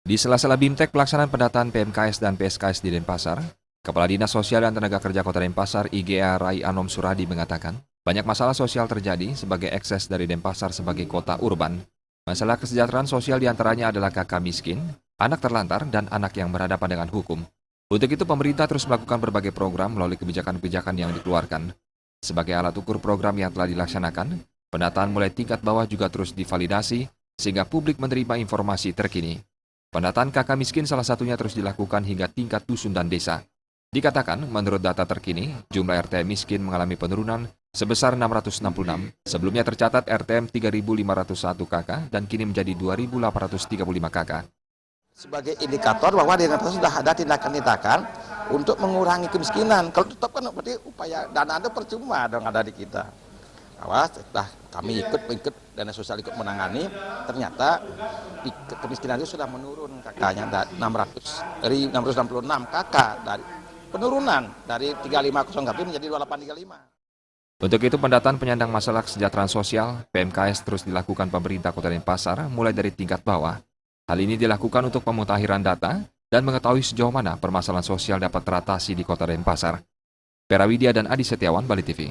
Di sela-sela BIMTEK pelaksanaan pendataan PMKS dan PSKS di Denpasar, Kepala Dinas Sosial dan Tenaga Kerja Kota Denpasar IGA Rai Anom Suradi mengatakan, banyak masalah sosial terjadi sebagai ekses dari Denpasar sebagai kota urban. Masalah kesejahteraan sosial diantaranya adalah kakak miskin, anak terlantar, dan anak yang berhadapan dengan hukum. Untuk itu pemerintah terus melakukan berbagai program melalui kebijakan-kebijakan yang dikeluarkan. Sebagai alat ukur program yang telah dilaksanakan, pendataan mulai tingkat bawah juga terus divalidasi sehingga publik menerima informasi terkini. Pendataan kakak miskin salah satunya terus dilakukan hingga tingkat dusun dan desa. Dikatakan, menurut data terkini, jumlah RT miskin mengalami penurunan sebesar 666. Sebelumnya tercatat RTM 3.501 KK dan kini menjadi 2.835 KK. Sebagai indikator bahwa di Denpasar sudah ada tindakan-tindakan untuk mengurangi kemiskinan. Kalau tetap kan berarti upaya dana itu percuma dong ada di kita. Awas, setelah kami ikut dana sosial ikut menangani, ternyata kemiskinan itu sudah menurun kakaknya dari 666 kakak dari penurunan dari 350 tapi menjadi 2835. Untuk itu pendataan penyandang masalah kesejahteraan sosial PMKS terus dilakukan pemerintah Kota Denpasar mulai dari tingkat bawah. Hal ini dilakukan untuk pemutahiran data dan mengetahui sejauh mana permasalahan sosial dapat teratasi di Kota Denpasar. Pera Widya dan Adi Setiawan, Bali TV.